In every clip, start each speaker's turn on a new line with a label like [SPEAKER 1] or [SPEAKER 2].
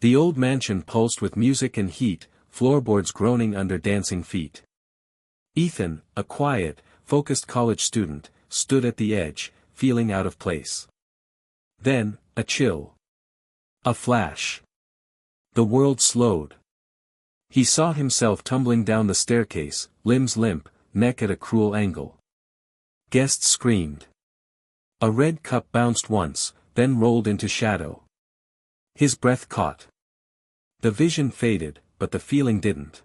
[SPEAKER 1] The old mansion pulsed with music and heat, floorboards groaning under dancing feet. Ethan, a quiet, focused college student, stood at the edge, feeling out of place. Then, a chill. A flash. The world slowed. He saw himself tumbling down the staircase, limbs limp, neck at a cruel angle. Guests screamed. A red cup bounced once, then rolled into shadow. His breath caught. The vision faded, but the feeling didn't.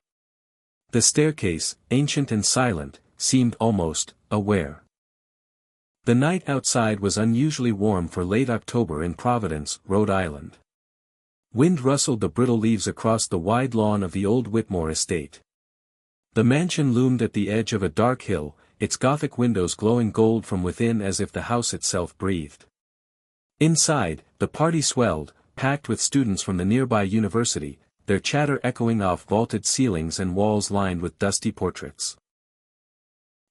[SPEAKER 1] The staircase, ancient and silent, seemed almost aware. The night outside was unusually warm for late October in Providence, Rhode Island. Wind rustled the brittle leaves across the wide lawn of the old Whitmore estate. The mansion loomed at the edge of a dark hill, its Gothic windows glowing gold from within as if the house itself breathed. Inside, the party swelled, packed with students from the nearby university, their chatter echoing off vaulted ceilings and walls lined with dusty portraits.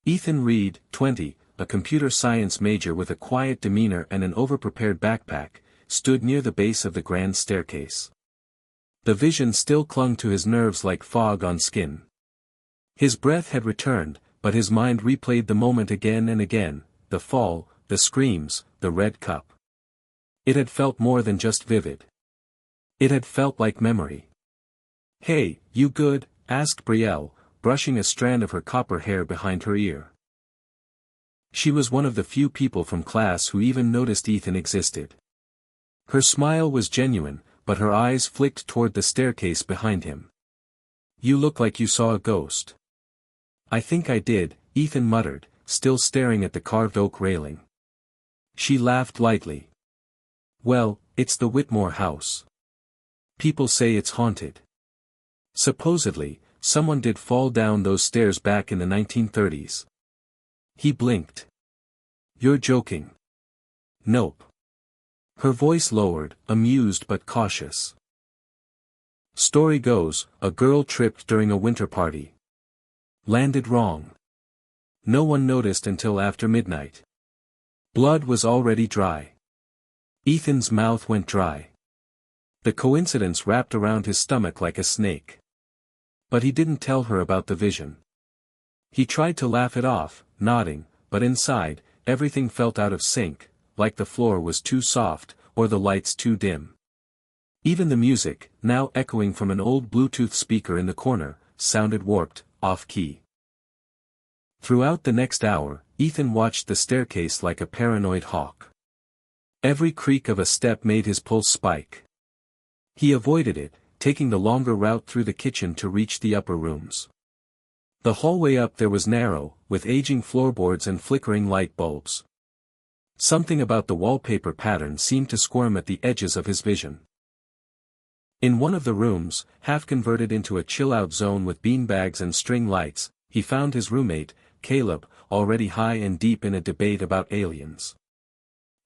[SPEAKER 1] Ethan Reed, 20, a computer science major with a quiet demeanor and an overprepared backpack, stood near the base of the grand staircase. The vision still clung to his nerves like fog on skin. His breath had returned, but his mind replayed the moment again and again, the fall, the screams, the red cup. It had felt more than just vivid. It had felt like memory. "Hey, you good?" asked Brielle, brushing a strand of her copper hair behind her ear. She was one of the few people from class who even noticed Ethan existed. Her smile was genuine, but her eyes flicked toward the staircase behind him. "You look like you saw a ghost." "I think I did," Ethan muttered, still staring at the carved oak railing. She laughed lightly. "Well, it's the Whitmore house. People say it's haunted. Supposedly, someone did fall down those stairs back in the 1930s. He blinked. "You're joking." "Nope." Her voice lowered, amused but cautious. "Story goes, a girl tripped during a winter party. Landed wrong. No one noticed until after midnight. Blood was already dry." Ethan's mouth went dry. The coincidence wrapped around his stomach like a snake. But he didn't tell her about the vision. He tried to laugh it off, nodding, but inside, everything felt out of sync, like the floor was too soft, or the lights too dim. Even the music, now echoing from an old Bluetooth speaker in the corner, sounded warped, off-key. Throughout the next hour, Ethan watched the staircase like a paranoid hawk. Every creak of a step made his pulse spike. He avoided it, taking the longer route through the kitchen to reach the upper rooms. The hallway up there was narrow, with aging floorboards and flickering light bulbs. Something about the wallpaper pattern seemed to squirm at the edges of his vision. In one of the rooms, half converted into a chill-out zone with beanbags and string lights, he found his roommate, Caleb, already high and deep in a debate about aliens.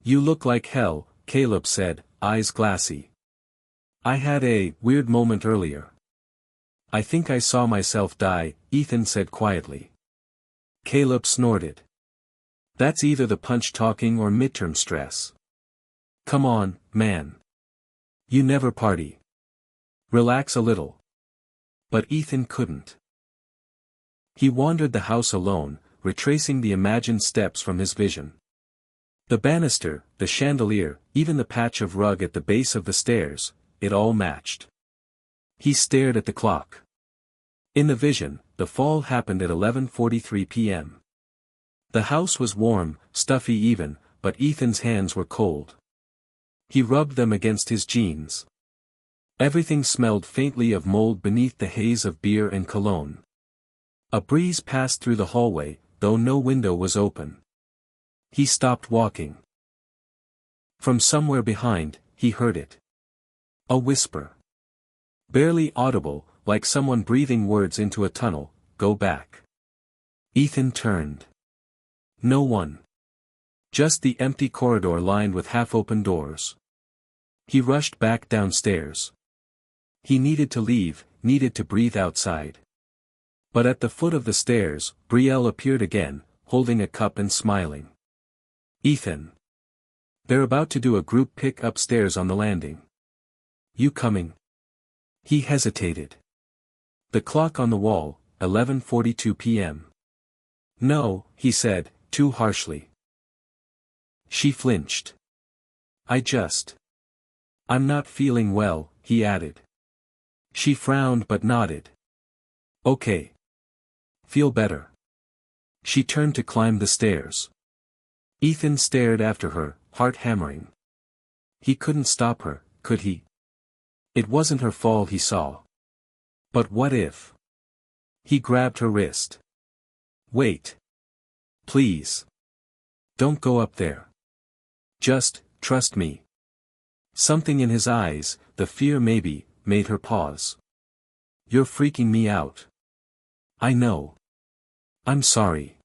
[SPEAKER 1] "You look like hell," Caleb said, eyes glassy. "I had a weird moment earlier. I think I saw myself die," Ethan said quietly. Caleb snorted. "That's either the punch talking or midterm stress. Come on, man. You never party. Relax a little." But Ethan couldn't. He wandered the house alone, retracing the imagined steps from his vision. The banister, the chandelier, even the patch of rug at the base of the stairs, it all matched. He stared at the clock. In the vision, the fall happened at 11:43 p.m. The house was warm, stuffy even, but Ethan's hands were cold. He rubbed them against his jeans. Everything smelled faintly of mold beneath the haze of beer and cologne. A breeze passed through the hallway, though no window was open. He stopped walking. From somewhere behind, he heard it. A whisper. Barely audible, like someone breathing words into a tunnel, "Go back." Ethan turned. No one. Just the empty corridor lined with half-open doors. He rushed back downstairs. He needed to leave, needed to breathe outside. But at the foot of the stairs, Brielle appeared again, holding a cup and smiling. "Ethan. They're about to do a group pick upstairs on the landing. You coming?" He hesitated. The clock on the wall, 11:42 p.m. No, he said, too harshly. She flinched. I'm not feeling well, he added. She frowned but nodded. Okay. Feel better. She turned to climb the stairs. Ethan stared after her, heart hammering. He couldn't stop her, could he? It wasn't her fall he saw. But what if? He grabbed her wrist. Wait. Please. Don't go up there. Just, trust me. Something in his eyes, the fear maybe, made her pause. You're freaking me out. I know. I'm sorry.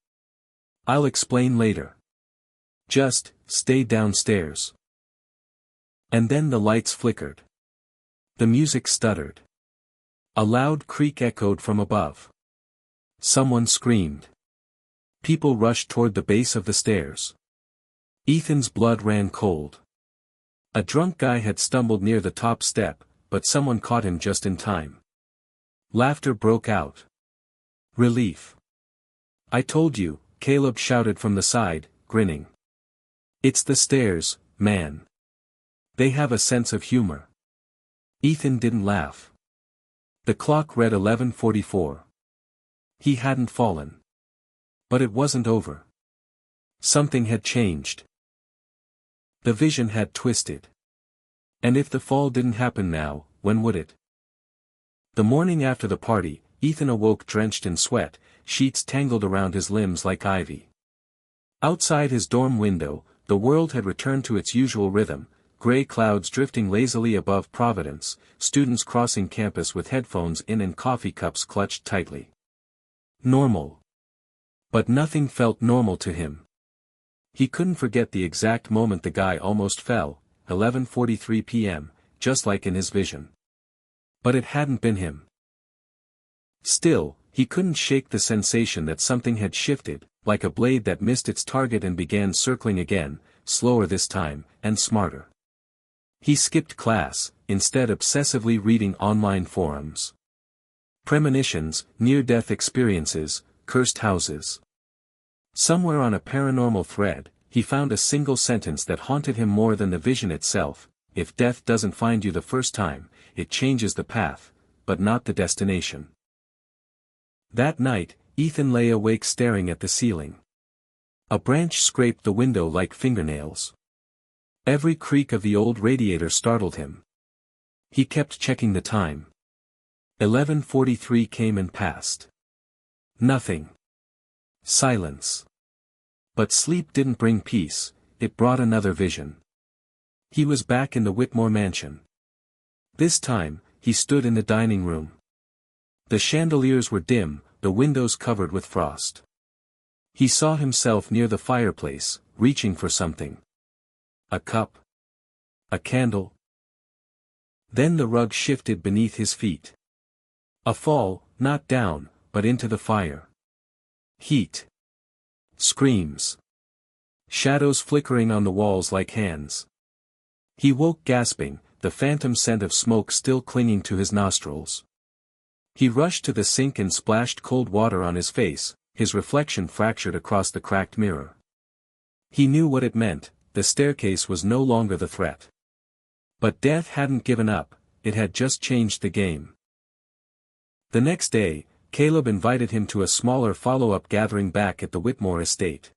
[SPEAKER 1] I'll explain later. Just, stay downstairs. And then the lights flickered. The music stuttered. A loud creak echoed from above. Someone screamed. People rushed toward the base of the stairs. Ethan's blood ran cold. A drunk guy had stumbled near the top step, but someone caught him just in time. Laughter broke out. Relief. I told you, Caleb shouted from the side, grinning. It's the stairs, man. They have a sense of humor. Ethan didn't laugh. The clock read 11:44. He hadn't fallen. But it wasn't over. Something had changed. The vision had twisted. And if the fall didn't happen now, when would it? The morning after the party, Ethan awoke drenched in sweat, sheets tangled around his limbs like ivy. Outside his dorm window, the world had returned to its usual rhythm, gray clouds drifting lazily above Providence, students crossing campus with headphones in and coffee cups clutched tightly. Normal. But nothing felt normal to him. He couldn't forget the exact moment the guy almost fell, 11:43 p.m., just like in his vision. But it hadn't been him. Still, he couldn't shake the sensation that something had shifted, like a blade that missed its target and began circling again, slower this time, and smarter. He skipped class, instead obsessively reading online forums. Premonitions, near-death experiences, cursed houses. Somewhere on a paranormal thread, he found a single sentence that haunted him more than the vision itself: if death doesn't find you the first time, it changes the path, but not the destination. That night, Ethan lay awake staring at the ceiling. A branch scraped the window like fingernails. Every creak of the old radiator startled him. He kept checking the time. 11:43 came and passed. Nothing. Silence. But sleep didn't bring peace, it brought another vision. He was back in the Whitmore mansion. This time, he stood in the dining room. The chandeliers were dim, the windows covered with frost. He saw himself near the fireplace, reaching for something. A cup? A candle? Then the rug shifted beneath his feet. A fall, not down, but into the fire. Heat. Screams. Shadows flickering on the walls like hands. He woke gasping, the phantom scent of smoke still clinging to his nostrils. He rushed to the sink and splashed cold water on his face, his reflection fractured across the cracked mirror. He knew what it meant, the staircase was no longer the threat. But death hadn't given up, it had just changed the game. The next day, Caleb invited him to a smaller follow-up gathering back at the Whitmore estate.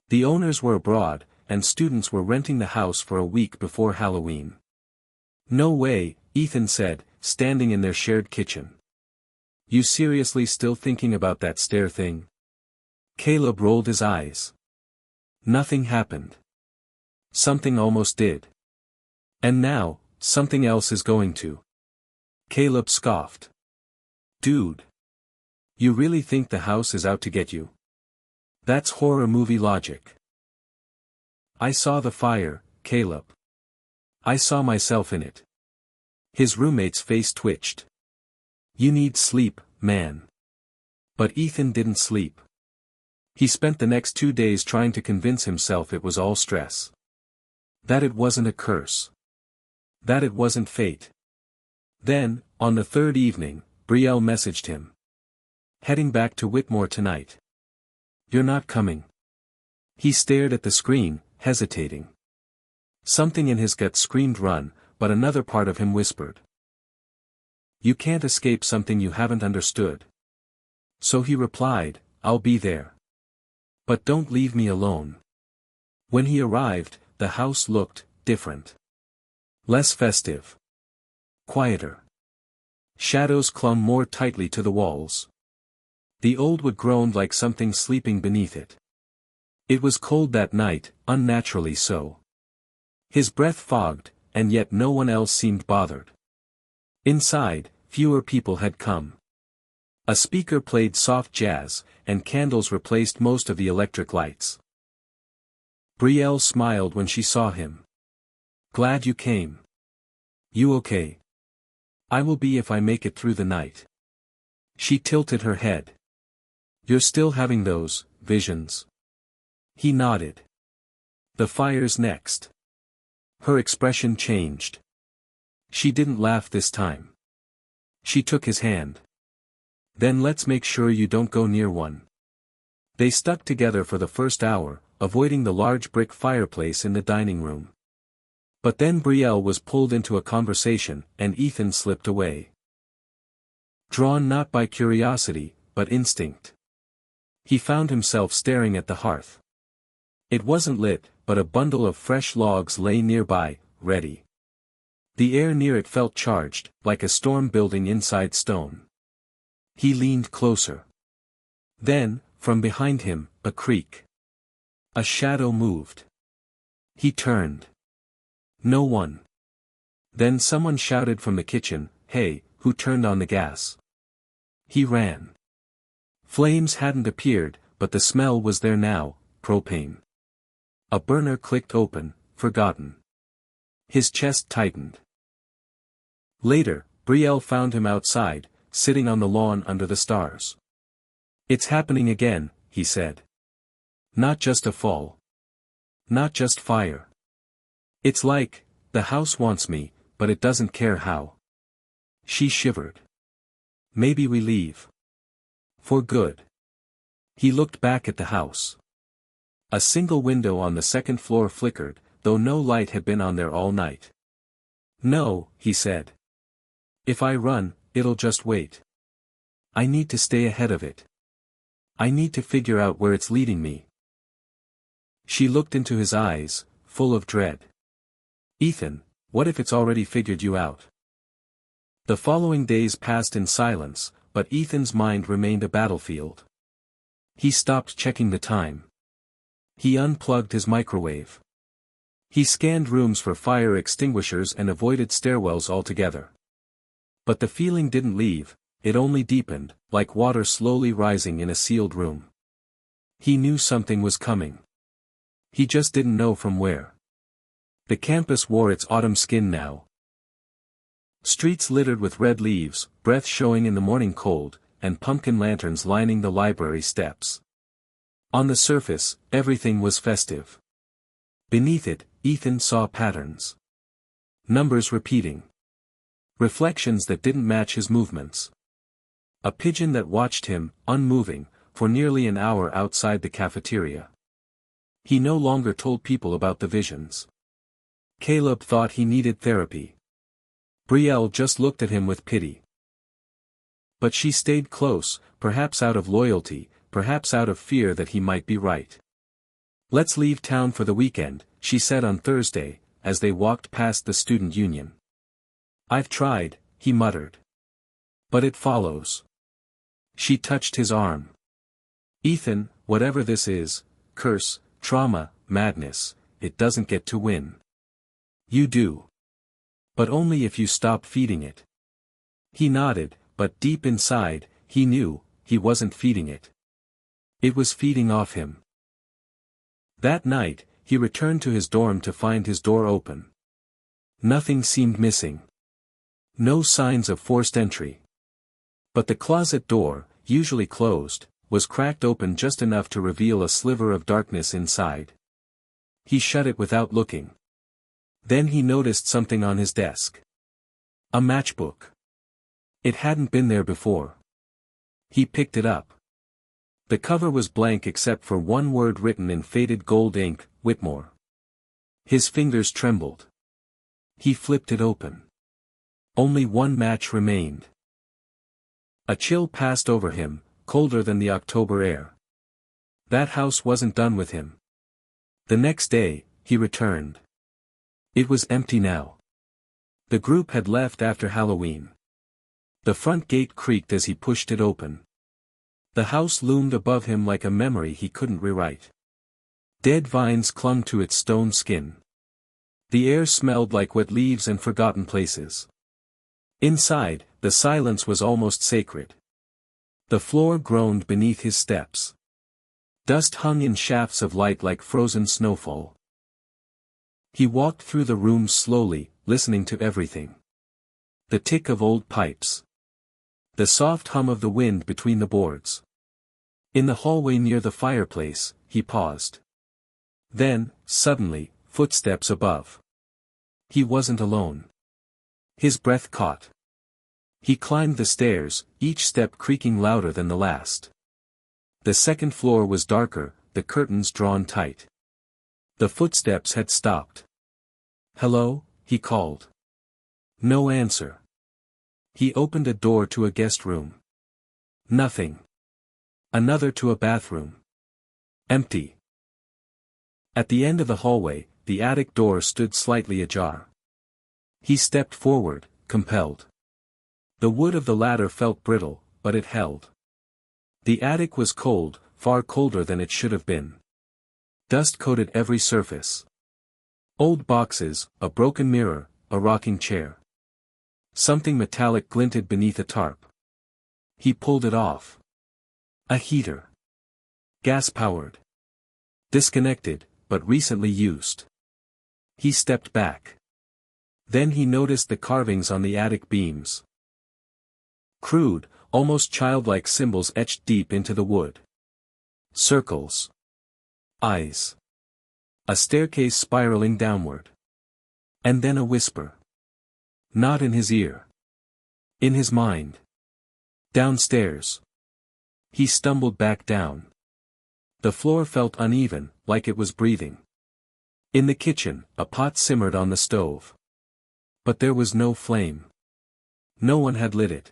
[SPEAKER 1] The owners were abroad, and students were renting the house for a week before Halloween. No way, Ethan said, standing in their shared kitchen. You seriously still thinking about that stair thing? Caleb rolled his eyes. Nothing happened. Something almost did. And now, something else is going to. Caleb scoffed. Dude. You really think the house is out to get you? That's horror movie logic. I saw the fire, Caleb. I saw myself in it. His roommate's face twitched. You need sleep, man. But Ethan didn't sleep. He spent the next 2 days trying to convince himself it was all stress. That it wasn't a curse. That it wasn't fate. Then, on the third evening, Brielle messaged him. Heading back to Whitmore tonight. You're not coming. He stared at the screen, hesitating. Something in his gut screamed run, but another part of him whispered. You can't escape something you haven't understood. So he replied, I'll be there. But don't leave me alone. When he arrived, the house looked different. Less festive. Quieter. Shadows clung more tightly to the walls. The old wood groaned like something sleeping beneath it. It was cold that night, unnaturally so. His breath fogged, and yet no one else seemed bothered. Inside, fewer people had come. A speaker played soft jazz, and candles replaced most of the electric lights. Brielle smiled when she saw him. Glad you came. You okay? I will be if I make it through the night. She tilted her head. You're still having those visions? He nodded. The fire's next. Her expression changed. She didn't laugh this time. She took his hand. Then let's make sure you don't go near one. They stuck together for the first hour, avoiding the large brick fireplace in the dining room. But then Brielle was pulled into a conversation, and Ethan slipped away. Drawn not by curiosity, but instinct. He found himself staring at the hearth. It wasn't lit, but a bundle of fresh logs lay nearby, ready. The air near it felt charged, like a storm building inside stone. He leaned closer. Then, from behind him, a creak. A shadow moved. He turned. No one. Then someone shouted from the kitchen, "Hey, who turned on the gas?" He ran. Flames hadn't appeared, but the smell was there now, propane. A burner clicked open, forgotten. His chest tightened. Later, Brielle found him outside, sitting on the lawn under the stars. It's happening again, he said. Not just a fall. Not just fire. It's like, the house wants me, but it doesn't care how. She shivered. Maybe we leave. For good. He looked back at the house. A single window on the second floor flickered, though no light had been on there all night. No, he said. If I run, it'll just wait. I need to stay ahead of it. I need to figure out where it's leading me. She looked into his eyes, full of dread. Ethan, what if it's already figured you out? The following days passed in silence, but Ethan's mind remained a battlefield. He stopped checking the time. He unplugged his microwave. He scanned rooms for fire extinguishers and avoided stairwells altogether. But the feeling didn't leave, it only deepened, like water slowly rising in a sealed room. He knew something was coming. He just didn't know from where. The campus wore its autumn skin now. Streets littered with red leaves, breath showing in the morning cold, and pumpkin lanterns lining the library steps. On the surface, everything was festive. Beneath it, Ethan saw patterns. Numbers repeating. Reflections that didn't match his movements. A pigeon that watched him, unmoving, for nearly an hour outside the cafeteria. He no longer told people about the visions. Caleb thought he needed therapy. Brielle just looked at him with pity. But she stayed close, perhaps out of loyalty, perhaps out of fear that he might be right. Let's leave town for the weekend, she said on Thursday, as they walked past the student union. I've tried, he muttered. But it follows. She touched his arm. Ethan, whatever this is, curse, trauma, madness, it doesn't get to win. You do. But only if you stop feeding it. He nodded, but deep inside, he knew, he wasn't feeding it. It was feeding off him. That night, he returned to his dorm to find his door open. Nothing seemed missing. No signs of forced entry. But the closet door, usually closed, was cracked open just enough to reveal a sliver of darkness inside. He shut it without looking. Then he noticed something on his desk. A matchbook. It hadn't been there before. He picked it up. The cover was blank except for one word written in faded gold ink, Whitmore. His fingers trembled. He flipped it open. Only one match remained. A chill passed over him, colder than the October air. That house wasn't done with him. The next day, he returned. It was empty now. The group had left after Halloween. The front gate creaked as he pushed it open. The house loomed above him like a memory he couldn't rewrite. Dead vines clung to its stone skin. The air smelled like wet leaves and forgotten places. Inside, the silence was almost sacred. The floor groaned beneath his steps. Dust hung in shafts of light like frozen snowfall. He walked through the rooms slowly, listening to everything. The tick of old pipes. The soft hum of the wind between the boards. In the hallway near the fireplace, he paused. Then, suddenly, footsteps above. He wasn't alone. His breath caught. He climbed the stairs, each step creaking louder than the last. The second floor was darker, the curtains drawn tight. The footsteps had stopped. "Hello?" he called. No answer. He opened a door to a guest room. Nothing. Another to a bathroom. Empty. At the end of the hallway, the attic door stood slightly ajar. He stepped forward, compelled. The wood of the ladder felt brittle, but it held. The attic was cold, far colder than it should have been. Dust coated every surface. Old boxes, a broken mirror, a rocking chair. Something metallic glinted beneath a tarp. He pulled it off. A heater. Gas-powered. Disconnected, but recently used. He stepped back. Then he noticed the carvings on the attic beams. Crude, almost childlike symbols etched deep into the wood. Circles. Eyes. A staircase spiraling downward. And then a whisper. Not in his ear. In his mind. Downstairs. He stumbled back down. The floor felt uneven, like it was breathing. In the kitchen, a pot simmered on the stove. But there was no flame. No one had lit it.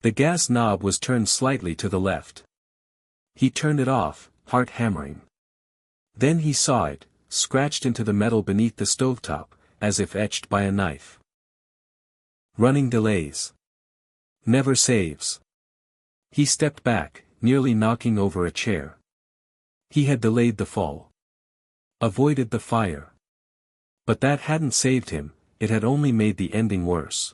[SPEAKER 1] The gas knob was turned slightly to the left. He turned it off, heart hammering. Then he saw it, scratched into the metal beneath the stovetop, as if etched by a knife. Running delays. Never saves. He stepped back, nearly knocking over a chair. He had delayed the fall. Avoided the fire. But that hadn't saved him, it had only made the ending worse.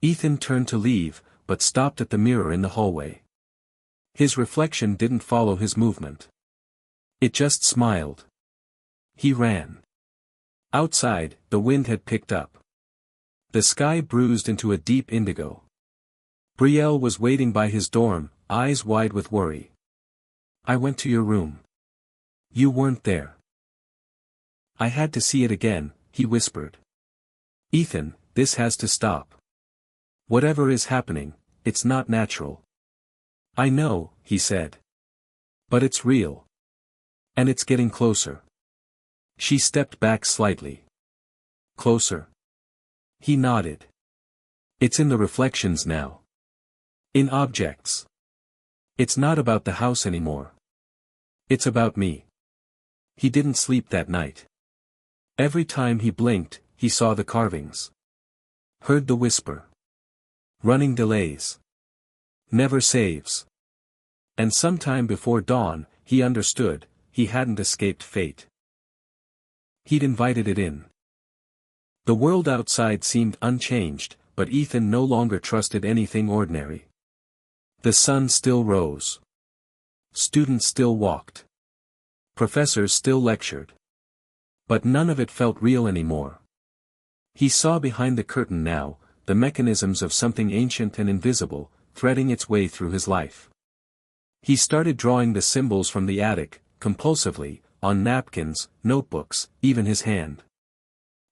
[SPEAKER 1] Ethan turned to leave, but stopped at the mirror in the hallway. His reflection didn't follow his movement. It just smiled. He ran. Outside, the wind had picked up. The sky bruised into a deep indigo. Brielle was waiting by his dorm, eyes wide with worry. "I went to your room. You weren't there." "I had to see it again," he whispered. "Ethan, this has to stop. Whatever is happening, it's not natural." "I know," he said. "But it's real. And it's getting closer." She stepped back slightly. "Closer?" He nodded. "It's in the reflections now. In objects. It's not about the house anymore. It's about me." He didn't sleep that night. Every time he blinked, he saw the carvings. Heard the whisper. Running delays. Never saves. And sometime before dawn, he understood, he hadn't escaped fate. He'd invited it in. The world outside seemed unchanged, but Ethan no longer trusted anything ordinary. The sun still rose. Students still walked. Professors still lectured. But none of it felt real anymore. He saw behind the curtain now, the mechanisms of something ancient and invisible, threading its way through his life. He started drawing the symbols from the attic, compulsively, on napkins, notebooks, even his hand.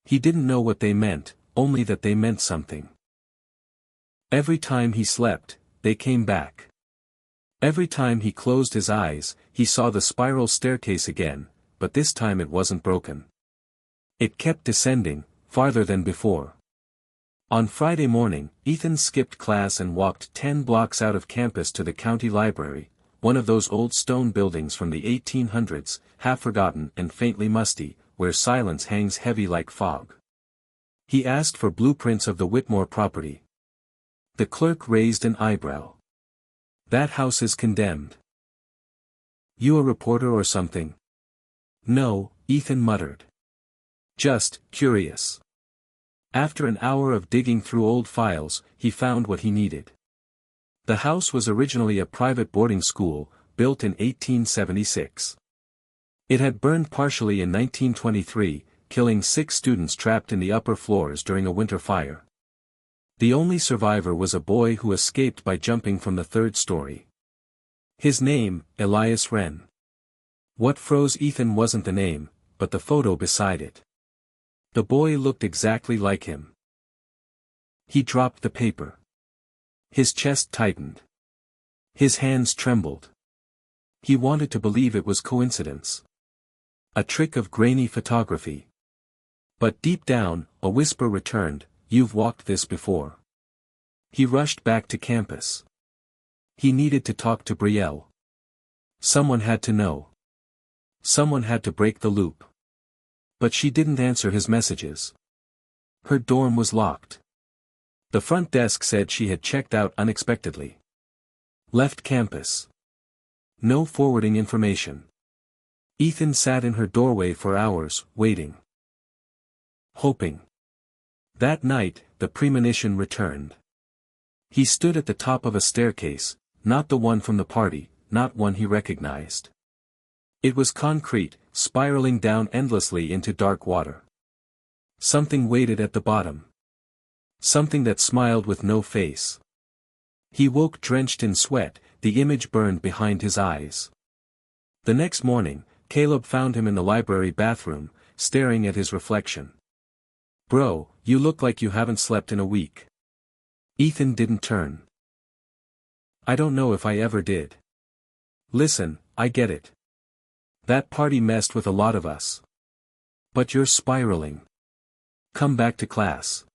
[SPEAKER 1] He didn't know what they meant, only that they meant something. Every time he slept, they came back. Every time he closed his eyes, he saw the spiral staircase again, but this time it wasn't broken. It kept descending, farther than before. On Friday morning, Ethan skipped class and walked 10 blocks out of campus to the county library, one of those old stone buildings from the 1800s, half-forgotten and faintly musty, where silence hangs heavy like fog. He asked for blueprints of the Whitmore property. The clerk raised an eyebrow. "That house is condemned." "You a reporter or something?" "No," Ethan muttered. "Just curious." After an hour of digging through old files, he found what he needed. The house was originally a private boarding school, built in 1876. It had burned partially in 1923, killing 6 students trapped in the upper floors during a winter fire. The only survivor was a boy who escaped by jumping from the 3rd story. His name, Elias Wren. What froze Ethan wasn't the name, but the photo beside it. The boy looked exactly like him. He dropped the paper. His chest tightened. His hands trembled. He wanted to believe it was coincidence. A trick of grainy photography. But deep down, a whisper returned, "You've walked this before." He rushed back to campus. He needed to talk to Brielle. Someone had to know. Someone had to break the loop. But she didn't answer his messages. Her dorm was locked. The front desk said she had checked out unexpectedly. Left campus. No forwarding information. Ethan sat in her doorway for hours, waiting. Hoping. That night, the premonition returned. He stood at the top of a staircase, not the one from the party, not one he recognized. It was concrete, spiraling down endlessly into dark water. Something waited at the bottom. Something that smiled with no face. He woke drenched in sweat, the image burned behind his eyes. The next morning, Caleb found him in the library bathroom, staring at his reflection. "Bro, you look like you haven't slept in a week." Ethan didn't turn. "I don't know if I ever did. Listen, I get it. That party messed with a lot of us. But you're spiraling. Come back to class.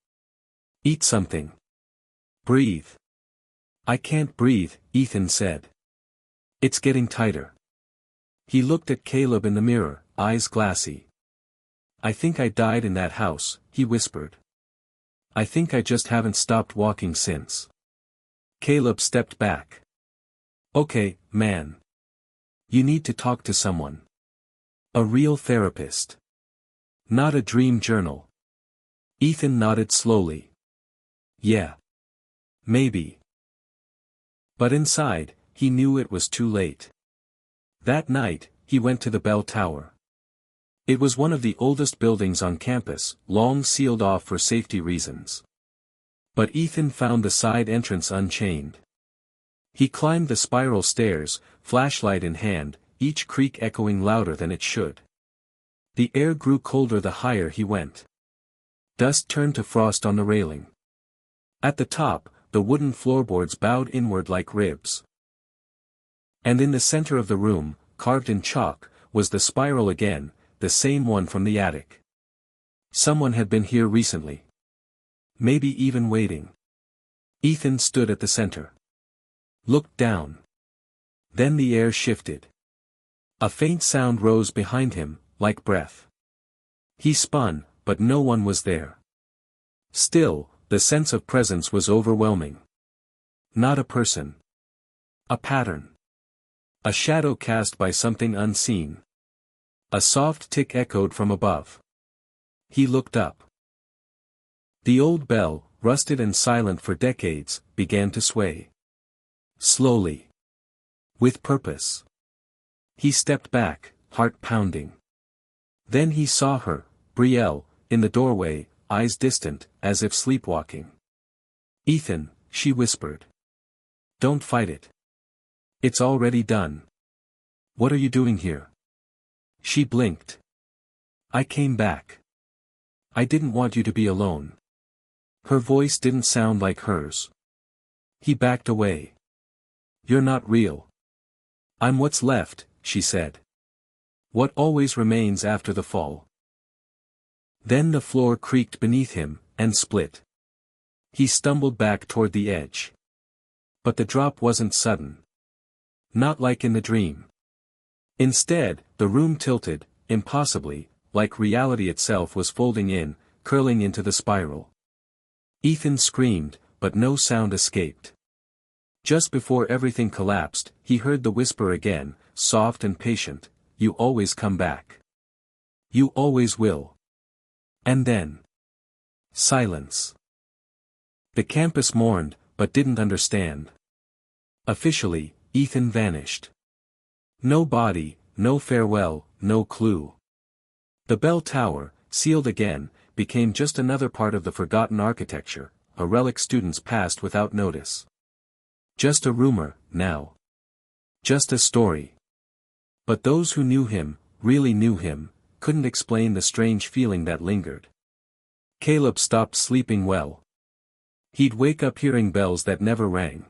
[SPEAKER 1] Eat something. Breathe." "I can't breathe," Ethan said. "It's getting tighter." He looked at Caleb in the mirror, eyes glassy. "I think I died in that house," he whispered. "I think I just haven't stopped walking since." Caleb stepped back. "Okay, man. You need to talk to someone. A real therapist. Not a dream journal." Ethan nodded slowly. "Yeah. Maybe." But inside, he knew it was too late. That night, he went to the bell tower. It was one of the oldest buildings on campus, long sealed off for safety reasons. But Ethan found the side entrance unchained. He climbed the spiral stairs, flashlight in hand, each creak echoing louder than it should. The air grew colder the higher he went. Dust turned to frost on the railing. At the top, the wooden floorboards bowed inward like ribs. And in the center of the room, carved in chalk, was the spiral again, the same one from the attic. Someone had been here recently. Maybe even waiting. Ethan stood at the center. Looked down. Then the air shifted. A faint sound rose behind him, like breath. He spun, but no one was there. Still, the sense of presence was overwhelming. Not a person. A pattern. A shadow cast by something unseen. A soft tick echoed from above. He looked up. The old bell, rusted and silent for decades, began to sway. Slowly. With purpose. He stepped back, heart pounding. Then he saw her, Brielle, in the doorway, eyes distant, as if sleepwalking. "Ethan," she whispered. "Don't fight it. It's already done. What are you doing here?" She blinked. "I came back. I didn't want you to be alone." Her voice didn't sound like hers. He backed away. "You're not real." "I'm what's left," she said. "What always remains after the fall." Then the floor creaked beneath him, and split. He stumbled back toward the edge. But the drop wasn't sudden. Not like in the dream. Instead, the room tilted, impossibly, like reality itself was folding in, curling into the spiral. Ethan screamed, but no sound escaped. Just before everything collapsed, he heard the whisper again, soft and patient, "You always come back. You always will." And then, silence. The campus mourned, but didn't understand. Officially, Ethan vanished. No body, no farewell, no clue. The bell tower, sealed again, became just another part of the forgotten architecture, a relic students passed without notice. Just a rumor, now. Just a story. But those who knew him, really knew him, couldn't explain the strange feeling that lingered. Caleb stopped sleeping well. He'd wake up hearing bells that never rang.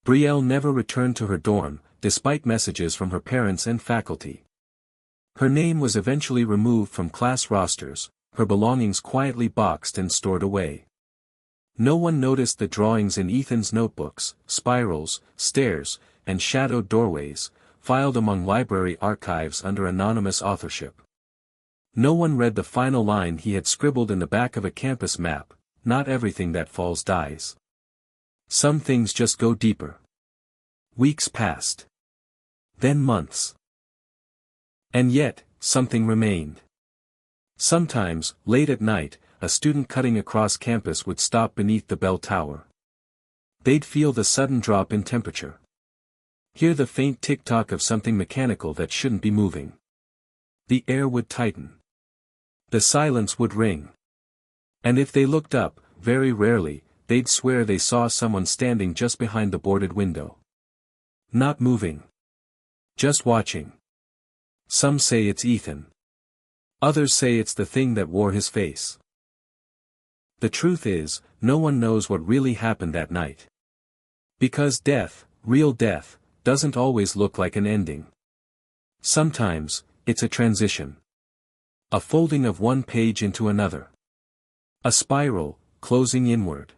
[SPEAKER 1] Brielle never returned to her dorm, despite messages from her parents and faculty. Her name was eventually removed from class rosters, her belongings quietly boxed and stored away. No one noticed the drawings in Ethan's notebooks, spirals, stairs, and shadowed doorways, filed among library archives under anonymous authorship. No one read the final line he had scribbled in the back of a campus map, "Not everything that falls dies. Some things just go deeper." Weeks passed. Then months. And yet, something remained. Sometimes, late at night, a student cutting across campus would stop beneath the bell tower. They'd feel the sudden drop in temperature. Hear the faint tick-tock of something mechanical that shouldn't be moving. The air would tighten. The silence would ring. And if they looked up, very rarely, they'd swear they saw someone standing just behind the boarded window. Not moving. Just watching. Some say it's Ethan. Others say it's the thing that wore his face. The truth is, no one knows what really happened that night. Because death, real death, doesn't always look like an ending. Sometimes, it's a transition. A folding of one page into another. A spiral, closing inward.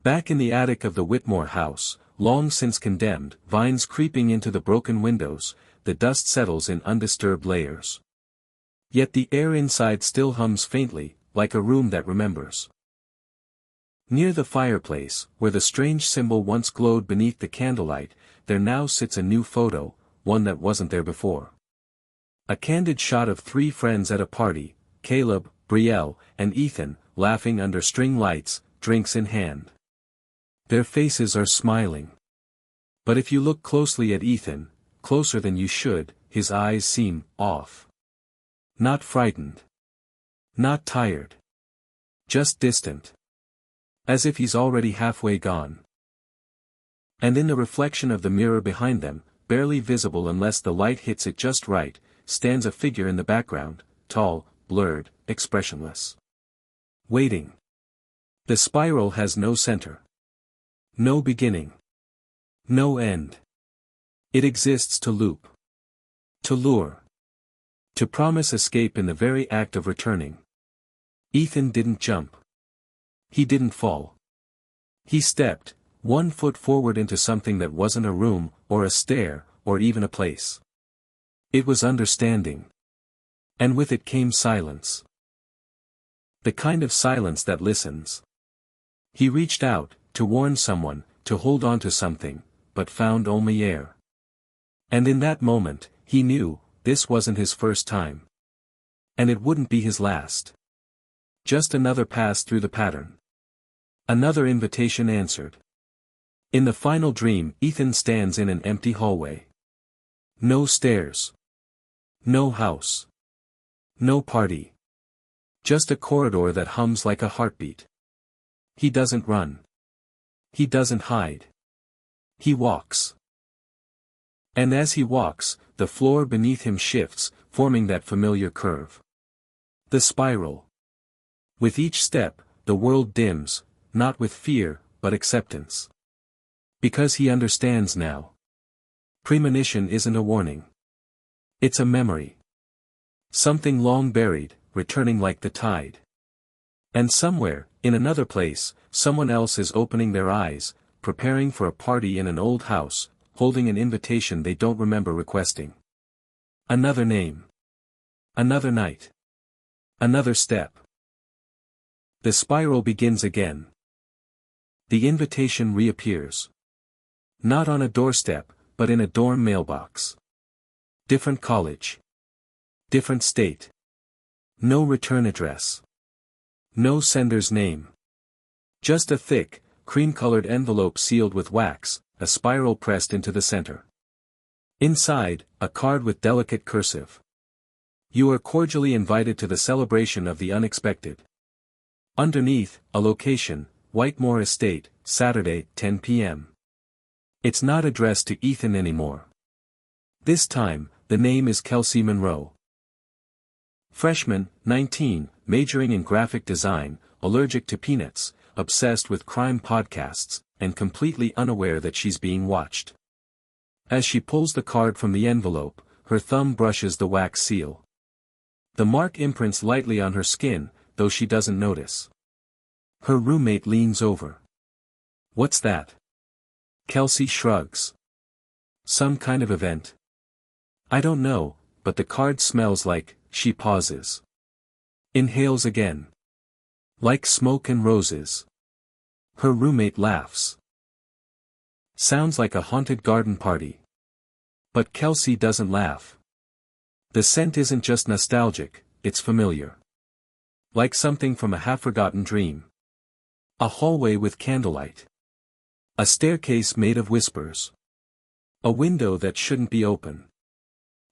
[SPEAKER 1] Back in the attic of the Whitmore house, long since condemned, vines creeping into the broken windows, the dust settles in undisturbed layers. Yet the air inside still hums faintly, like a room that remembers. Near the fireplace, where the strange symbol once glowed beneath the candlelight, there now sits a new photo, one that wasn't there before. A candid shot of three friends at a party, Caleb, Brielle, and Ethan, laughing under string lights, drinks in hand. Their faces are smiling. But if you look closely at Ethan, closer than you should, his eyes seem off. Not frightened. Not tired. Just distant. As if he's already halfway gone. And in the reflection of the mirror behind them, barely visible unless the light hits it just right, stands a figure in the background, tall, blurred, expressionless. Waiting. The spiral has no center. No beginning. No end. It exists to loop. To lure. To promise escape in the very act of returning. Ethan didn't jump. He didn't fall. He stepped, 1 foot forward into something that wasn't a room, or a stair, or even a place. It was understanding. And with it came silence. The kind of silence that listens. He reached out, to warn someone, to hold on to something, but found only air. And in that moment, he knew, this wasn't his first time. And it wouldn't be his last. Just another pass through the pattern. Another invitation answered. In the final dream, Ethan stands in an empty hallway. No stairs. No house. No party. Just a corridor that hums like a heartbeat. He doesn't run. He doesn't hide. He walks. And as he walks, the floor beneath him shifts, forming that familiar curve. The spiral. With each step, the world dims, not with fear, but acceptance. Because he understands now. Premonition isn't a warning. It's a memory. Something long buried, returning like the tide. And somewhere, in another place, someone else is opening their eyes, preparing for a party in an old house, holding an invitation they don't remember requesting. Another name. Another night. Another step. The spiral begins again. The invitation reappears. Not on a doorstep, but in a dorm mailbox. Different college. Different state. No return address. No sender's name. Just a thick, cream-colored envelope sealed with wax, a spiral pressed into the center. Inside, a card with delicate cursive. You are cordially invited to the celebration of the unexpected. Underneath, a location, Whitemore Estate, Saturday, 10 p.m. It's not addressed to Ethan anymore. This time, the name is Kelsey Monroe. Freshman, 19, majoring in graphic design, allergic to peanuts, obsessed with crime podcasts, and completely unaware that she's being watched. As she pulls the card from the envelope, her thumb brushes the wax seal. The mark imprints lightly on her skin, though she doesn't notice. Her roommate leans over. "What's that?" Kelsey shrugs. "Some kind of event?" "I don't know, but the card smells like," she pauses. Inhales again. "Like smoke and roses." Her roommate laughs. "Sounds like a haunted garden party." But Kelsey doesn't laugh. The scent isn't just nostalgic, it's familiar. Like something from a half-forgotten dream. A hallway with candlelight. A staircase made of whispers. A window that shouldn't be open.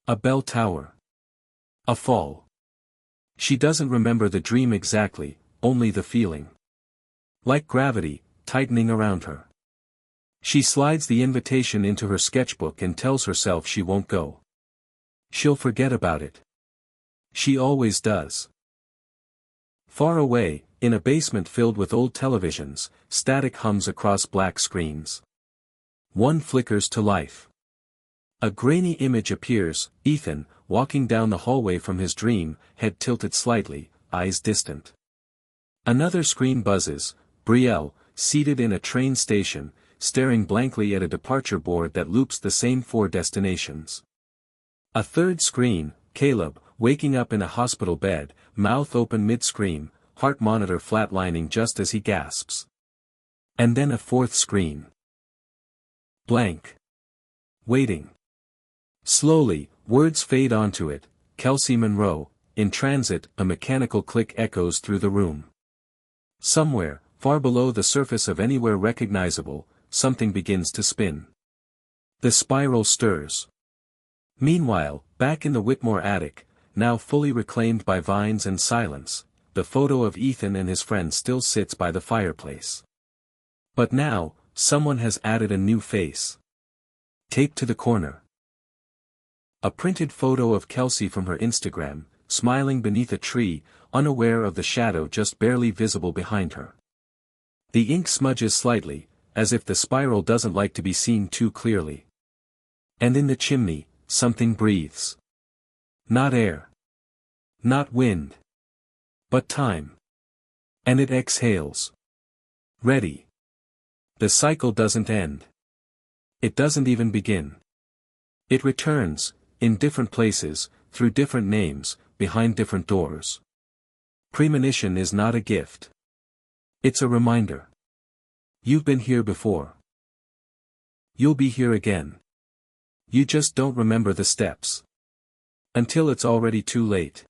[SPEAKER 1] A bell tower. A fall. She doesn't remember the dream exactly, only the feeling. Like gravity, tightening around her. She slides the invitation into her sketchbook and tells herself she won't go. She'll forget about it. She always does. Far away, in a basement filled with old televisions, static hums across black screens. One flickers to life. A grainy image appears, Ethan, walking down the hallway from his dream, head tilted slightly, eyes distant. Another screen buzzes, Brielle, seated in a train station, staring blankly at a departure board that loops the same 4 destinations. A third screen, Caleb, waking up in a hospital bed, mouth open mid-scream, heart monitor flatlining just as he gasps. And then a fourth screen. Blank. Waiting. Slowly, words fade onto it, Kelsey Monroe, in transit, a mechanical click echoes through the room. Somewhere, far below the surface of anywhere recognizable, something begins to spin. The spiral stirs. Meanwhile, back in the Whitmore attic, now fully reclaimed by vines and silence, the photo of Ethan and his friend still sits by the fireplace. But now, someone has added a new face. Taped to the corner. A printed photo of Kelsey from her Instagram, smiling beneath a tree, unaware of the shadow just barely visible behind her. The ink smudges slightly, as if the spiral doesn't like to be seen too clearly. And in the chimney, something breathes. Not air. Not wind. But time. And it exhales. Ready. The cycle doesn't end. It doesn't even begin. It returns, in different places, through different names, behind different doors. Premonition is not a gift. It's a reminder. You've been here before. You'll be here again. You just don't remember the steps. Until it's already too late.